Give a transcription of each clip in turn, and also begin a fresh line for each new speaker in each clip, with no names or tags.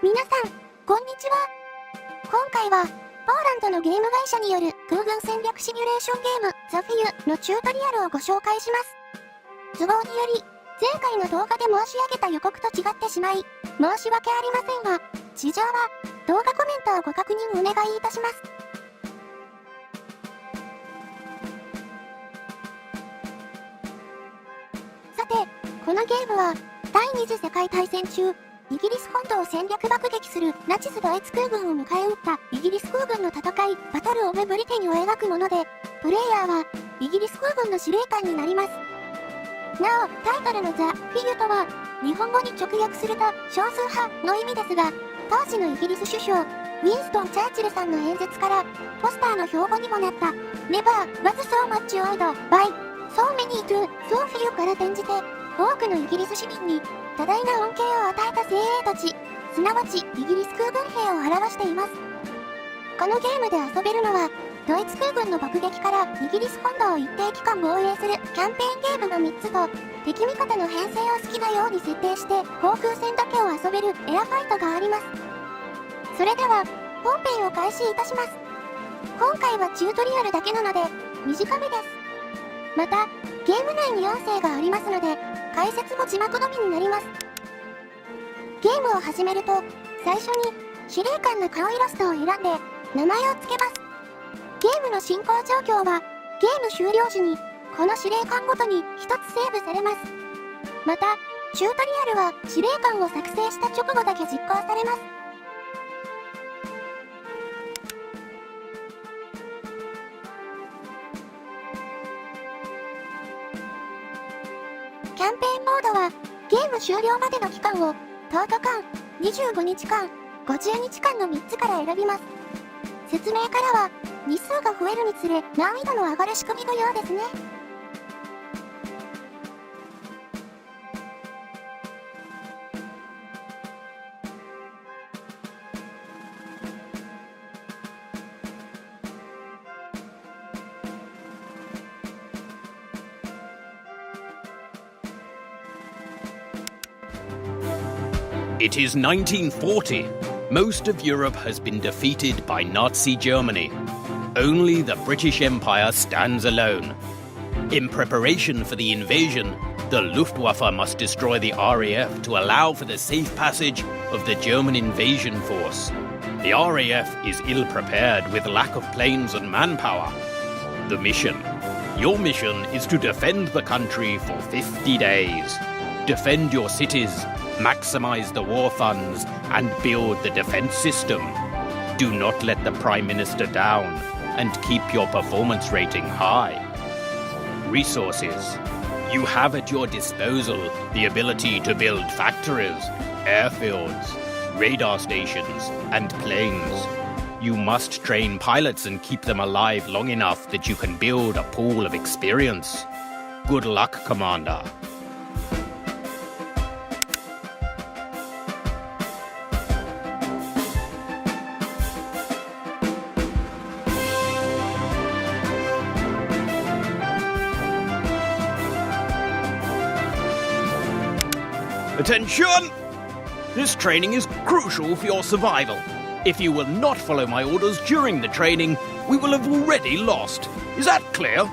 皆さん、こんにちは。今回は、ポーランドのゲーム会社による空軍戦略シミュレーションゲーム the FEW のチュートリアルをご紹介します。都合により、前回の動画で申し上げた予告と違ってしまい、申し訳ありませんが、事情は動画コメントをご確認お願いいたします。さて、このゲームは、第二次世界大戦中、イギリス本土を戦略爆撃するナチスドイツ空軍を迎え撃ったイギリス空軍の戦い、バトル・オブ・ブリテンを描くもので、プレイヤーはイギリス空軍の司令官になります。なお、タイトルのThe FEWとは、日本語に直訳すると少数派の意味ですが、当時のイギリス首相、ウィンストン・チャーチルさんの演説から、ポスターの標語にもなった、Never was so much old by so many to so few から転じて、多くのイギリス市民に多大な恩恵を与えた精鋭たち、すなわちイギリス空軍兵を表しています。このゲームで遊べるのは、ドイツ空軍の爆撃からイギリス本土を一定期間防衛するキャンペーンゲームの3つと、敵味方の編成を好きなように設定して航空戦だけを遊べるエアファイトがあります。それでは、本編を開始いたします。今回はチュートリアルだけなので、短めです。また、ゲーム内に音声がありますので、解説も字幕のみになります。ゲームを始めると、最初に司令官の顔イラストを選んで名前を付けます。ゲームの進行状況は、ゲーム終了時にこの司令官ごとに1つセーブされます。また、チュートリアルは司令官を作成した直後だけ実行されます。キャンペーンモードは、ゲーム終了までの期間を、10日間、25日間、50日間の3つから選びます。説明からは、日数が増えるにつれ、難易度の上がる仕組みのようですね。
It is 1940. Most of Europe has been defeated by Nazi Germany. Only the British Empire stands alone. In preparation for the invasion, the Luftwaffe must destroy the RAF to allow for the safe passage of the German invasion force. The RAF is ill-prepared with lack of planes and manpower. The mission. Your mission is to defend the country for 50 days. Defend your cities.Maximize the war funds and build the defense system. Do not let the Prime Minister down and keep your performance rating high. Resources. You have at your disposal the ability to build factories, airfields, radar stations, and planes. You must train pilots and keep them alive long enough that you can build a pool of experience. Good luck, Commander.Attention! This training is crucial for your survival. If you will not follow my orders during the training, we will have already lost. Is that clear?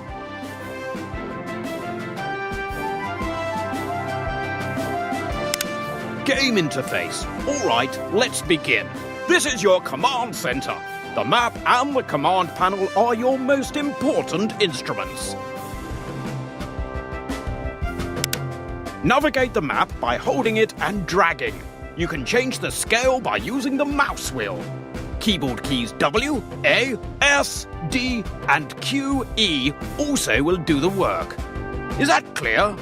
Game interface. All right, let's begin. This is your command center. The map and the command panel are your most important instruments.Navigate the map by holding it and dragging. You can change the scale by using the mouse wheel. Keyboard keys W, A, S, D, and Q, E also will do the work. Is that clear?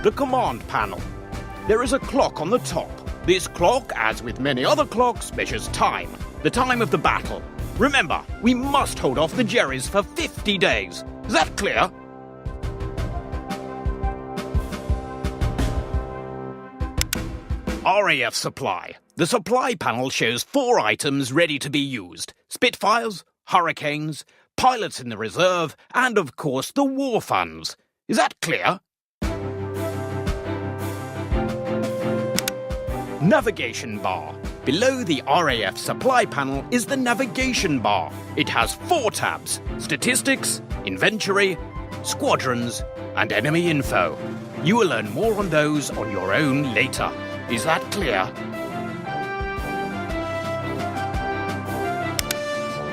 The command panel. There is a clock on the top. This clock, as with many other clocks, measures time, the time of the battle.Remember, we must hold off the Jerrys for 50 days. Is that clear? RAF supply. The supply panel shows 4 items ready to be used. Spitfires, Hurricanes, pilots in the reserve, and of course the war funds. Is that clear? Navigation bar. Below the RAF supply panel is the navigation bar. It has 4 tabs: Statistics, Inventory, Squadrons, and Enemy Info. You will learn more on those on your own later. Is that clear?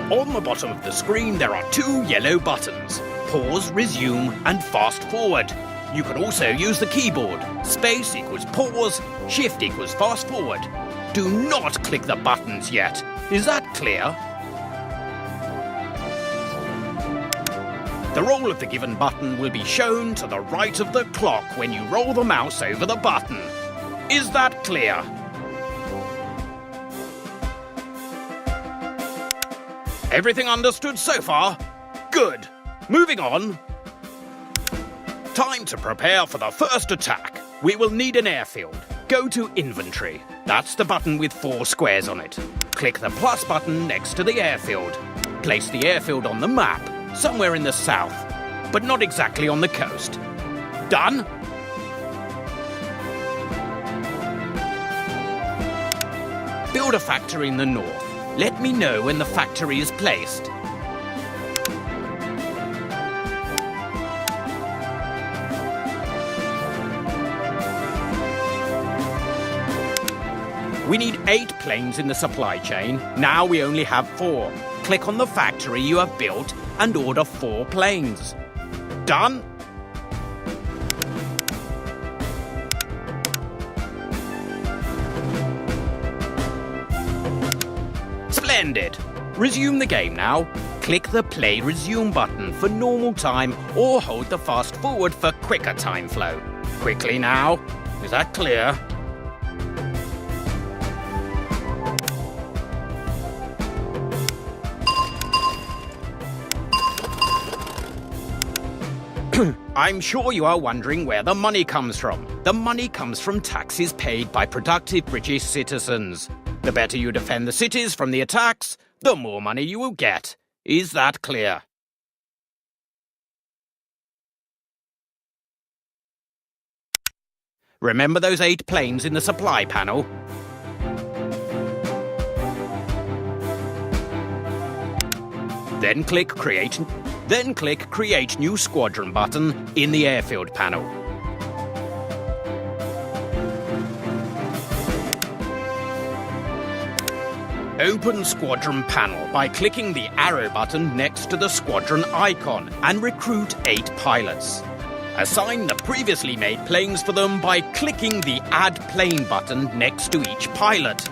On the bottom of the screen there are 2 yellow buttons: Pause, Resume, and Fast Forward. You can also use the keyboard. Space equals pause, Shift equals fast forward. Do not click the buttons yet. Is that clear? The roll of the given button will be shown to the right of the clock when you roll the mouse over the button. Is that clear? Everything understood so far? Good. Moving on. Time to prepare for the first attack. We will need an airfield. Go to Inventory. That's the button with 4 squares on it. Click the plus button next to the airfield. Place the airfield on the map, somewhere in the south, but not exactly on the coast. Done? Build a factory in the north. Let me know when the factory is placed. We need 8 planes in the supply chain. Now we only have 4. Click on the factory you have built and order 4 planes. Done? Splendid! Resume the game now. Click the Play Resume button for normal time or hold the fast forward for quicker time flow. Quickly now. Is that clear? I'm sure you are wondering where the money comes from. The money comes from taxes paid by productive British citizens. The better you defend the cities from the attacks, the more money you will get. Is that clear? Remember those 8 planes in the supply panel? Then click Create New Squadron button in the Airfield panel. Open Squadron panel by clicking the arrow button next to the squadron icon and recruit 8 pilots. Assign the previously made planes for them by clicking the Add Plane button next to each pilot.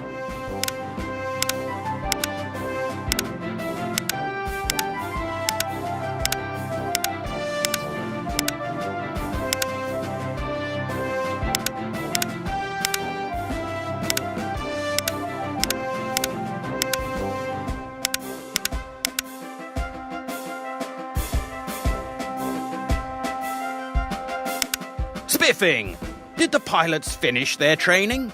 Spiffing! Did the pilots finish their training?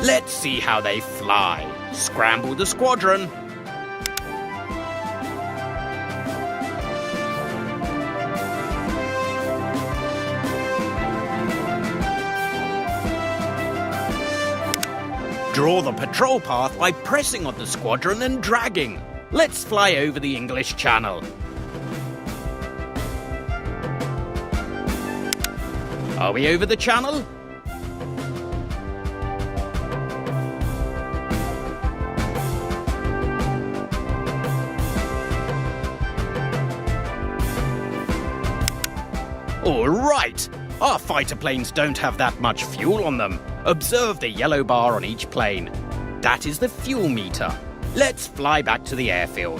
Let's see how they fly. Scramble the squadron. Draw the patrol path by pressing on the squadron and dragging. Let's fly over the English Channel. Are we over the channel? All right! Our fighter planes don't have that much fuel on them. Observe the yellow bar on each plane. That is the fuel meter. Let's fly back to the airfield.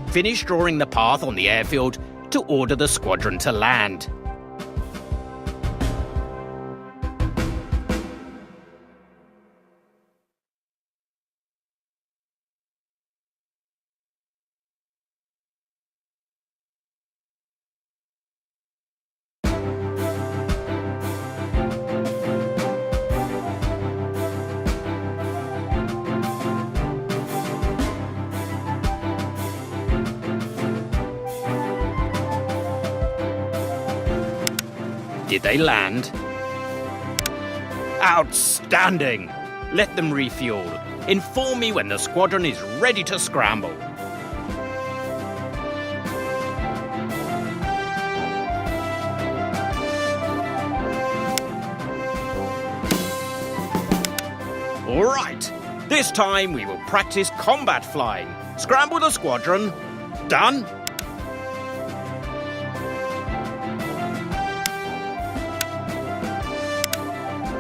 Finish drawing the path on the airfield to order the squadron to land. Did they land? Outstanding! Let them refuel. Inform me when the squadron is ready to scramble. All right, this time we will practice combat flying. Scramble the squadron. Done.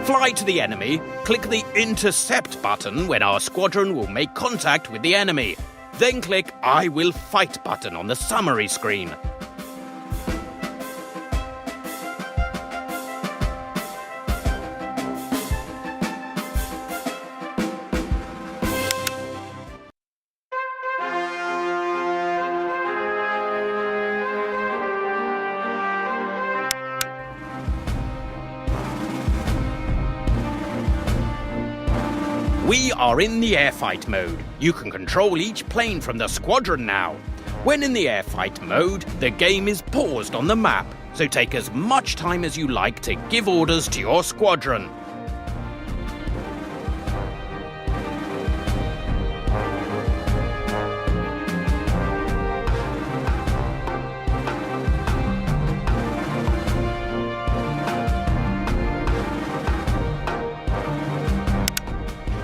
Fly to the enemy, click the intercept button when our squadron will make contact with the enemy. Then click I will fight button on the summary screen. We are in the airfight mode. You can control each plane from the squadron now. When in the airfight mode, the game is paused on the map, so take as much time as you like to give orders to your squadron.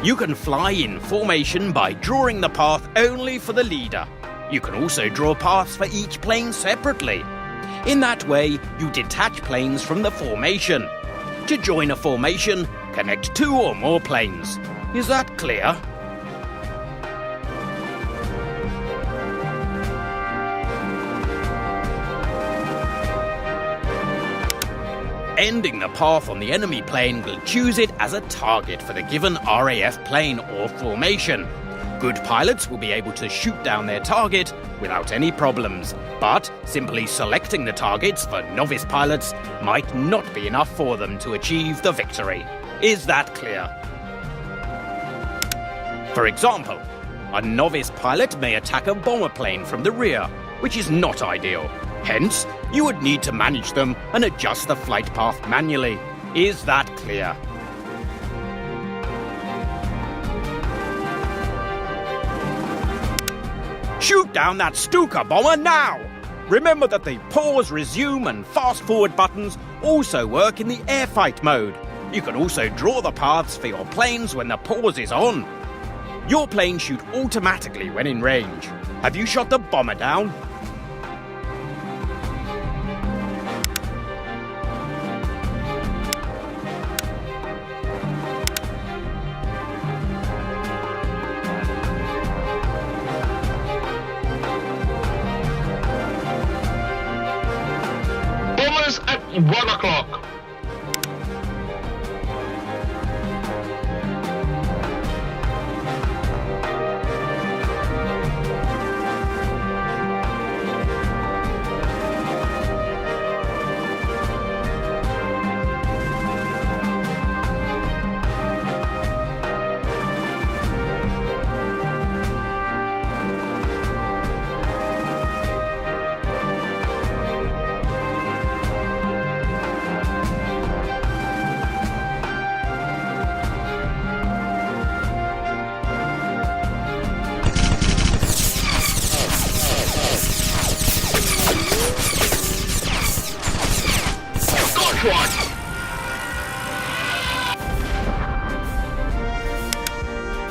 You can fly in formation by drawing the path only for the leader. You can also draw paths for each plane separately. In that way, you detach planes from the formation. To join a formation, connect 2 or more planes. Is that clear? Ending the path on the enemy plane will choose it as a target for the given RAF plane or formation. Good pilots will be able to shoot down their target without any problems, but simply selecting the targets for novice pilots might not be enough for them to achieve the victory. Is that clear? For example, a novice pilot may attack a bomber plane from the rear, which is not ideal. Hence, you would need to manage them and adjust the flight path manually. Is that clear? Shoot down that Stuka bomber now! Remember that the pause, resume and fast forward buttons also work in the airfight mode. You can also draw the paths for your planes when the pause is on. Your planes shoot automatically when in range. Have you shot the bomber down?
At 1 o'clock.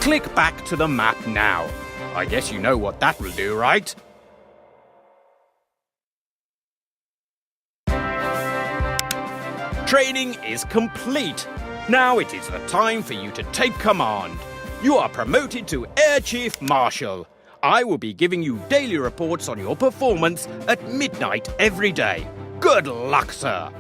Click back to the map now. I guess you know what that will do, right? Training is complete. Now it is the time for you to take command. You are promoted to Air Chief Marshal. I will be giving you daily reports on your performance at midnight every day. Good luck, sir.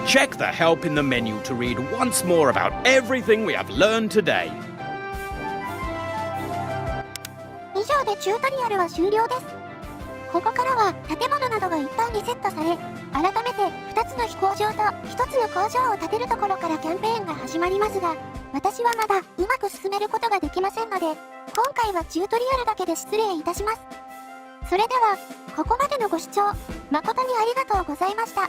Check the help in the menu to read once more about everything we have learned today.
以上でチュートリアルは終了です。ここからは建物などが一旦リセットされ、改めて2つの飛行場と1つの工場を建てるところからキャンペーンが始まりますが、私はまだうまく進めることができませんので、今回はチュートリアルだけで失礼いたします。それでは、ここまでのご視聴、誠にありがとうございました。